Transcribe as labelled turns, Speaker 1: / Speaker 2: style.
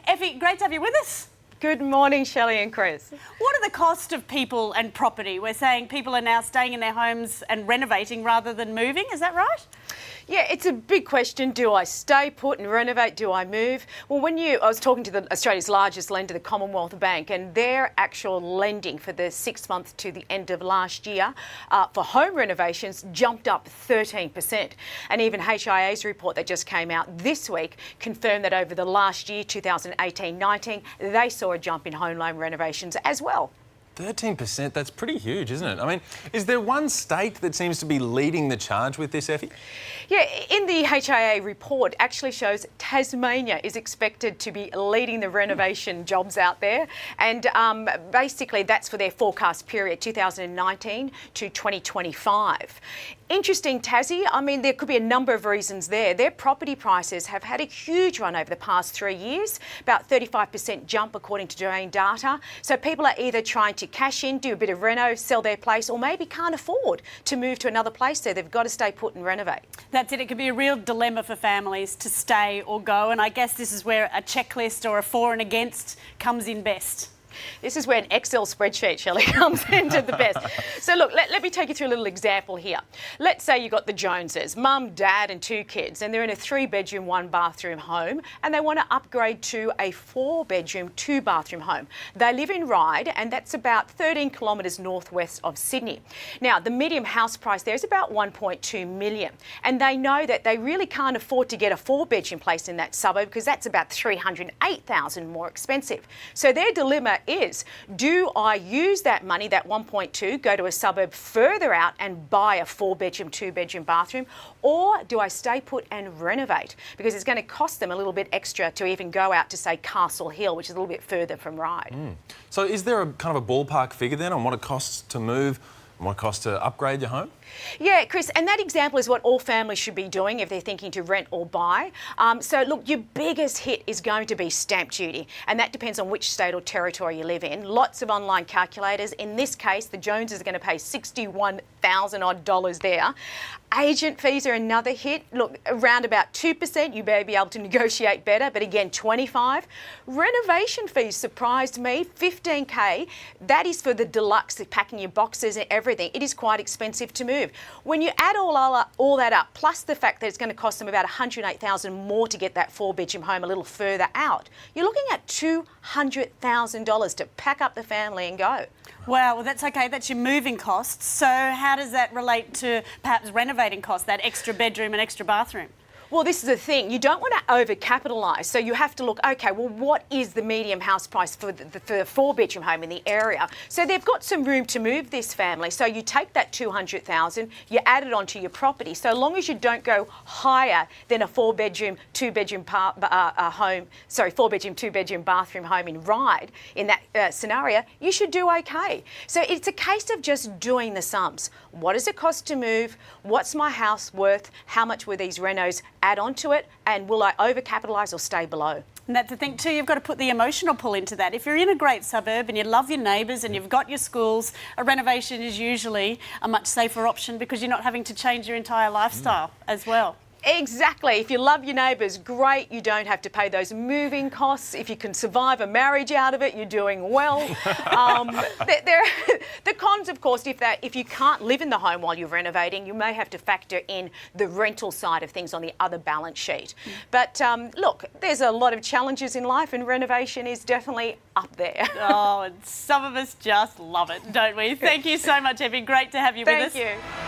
Speaker 1: Effie, great to have you with us.
Speaker 2: Good morning, Shelley and Chris.
Speaker 1: What are the costs of people and property? We're saying people are now staying in their homes and renovating rather than moving, is that right?
Speaker 2: Yeah, it's a big question. Do I stay put and renovate? Do I move? Well, I was talking to Australia's largest lender, the Commonwealth Bank, and their actual lending for the 6 months to the end of last year for home renovations jumped up 13%. And even HIA's report that just came out this week confirmed that over the last year, 2018-19, they saw a jump in home loan renovations as well.
Speaker 3: 13%, that's pretty huge, isn't it? I mean, is there one state that seems to be leading the charge with this, Effie?
Speaker 2: Yeah, in the HIA report actually shows Tasmania is expected to be leading the renovation jobs out there. And basically that's for their forecast period, 2019 to 2025. Interesting, Tassie. I mean, there could be a number of reasons there. Their property prices have had a huge run over the past 3 years, about 35% jump according to Domain data. So people are either trying to cash in, do a bit of reno, sell their place, or maybe can't afford to move to another place, so they've got to stay put and renovate.
Speaker 1: That's it. It could be a real dilemma for families to stay or go. And I guess this is where a checklist or a for and against comes in best.
Speaker 2: This is where an Excel spreadsheet, Shelley, comes into the best. So look, let me take you through a little example here. Let's say you've got the Joneses, mum, dad and 2 kids, and they're in a 3-bedroom, 1-bathroom home, and they want to upgrade to a 4-bedroom, 2-bathroom home. They live in Ryde, and that's about 13 kilometres northwest of Sydney. Now, the median house price there is about 1.2 million, and they know that they really can't afford to get a 4-bedroom place in that suburb because that's about $308,000 more expensive. So their dilemma is, do I use that money, that 1.2, go to a suburb further out and buy a 4-bedroom, 2-bedroom bathroom, or do I stay put and renovate? Because it's going to cost them a little bit extra to even go out to, say, Castle Hill, which is a little bit further from Ryde.
Speaker 3: So is there a kind of a ballpark figure then on what it costs to move and what it costs to upgrade your home?
Speaker 2: Yeah, Chris, and that example is what all families should be doing if they're thinking to rent or buy. So look, your biggest hit is going to be stamp duty, and that depends on which state or territory you live in. Lots of online calculators. In this case, the Joneses are going to pay $61,000 odd there. Agent fees are another hit. Look, around about 2%, you may be able to negotiate better, but again, 25. Renovation fees surprised me, 15K. That is for the deluxe, packing your boxes and everything. It is quite expensive to move. When you add all that up, plus the fact that it's going to cost them about $108,000 more to get that 4-bedroom home a little further out, you're looking at $200,000 to pack up the family and go.
Speaker 1: Wow, well, that's okay. That's your moving costs. So how does that relate to perhaps renovating costs, that extra bedroom and extra bathroom?
Speaker 2: Well, this is the thing. You don't want to overcapitalise, so you have to look, OK, well, what is the medium house price for the 4-bedroom home in the area? So they've got some room to move this family. So you take that $200,000, you add it onto your property. So long as you don't go higher than a 4-bedroom, 2-bedroom home, sorry, 4-bedroom, 2-bedroom bathroom home in Ryde, in that scenario, you should do OK. So it's a case of just doing the sums. What does it cost to move? What's my house worth? How much were these renos? Add on to it, and will I overcapitalise or stay below?
Speaker 1: And that's the thing too, you've got to put the emotional pull into that. If you're in a great suburb and you love your neighbours and you've got your schools, a renovation is usually a much safer option because you're not having to change your entire lifestyle as well.
Speaker 2: Exactly. If you love your neighbours, great. You don't have to pay those moving costs. If you can survive a marriage out of it, you're doing well. The cons, of course, if you can't live in the home while you're renovating, you may have to factor in the rental side of things on the other balance sheet. But look, there's a lot of challenges in life, and renovation is definitely up there.
Speaker 1: Oh, and some of us just love it, don't we? Thank you so much, Effie. Great to have you with us.
Speaker 2: Thank you.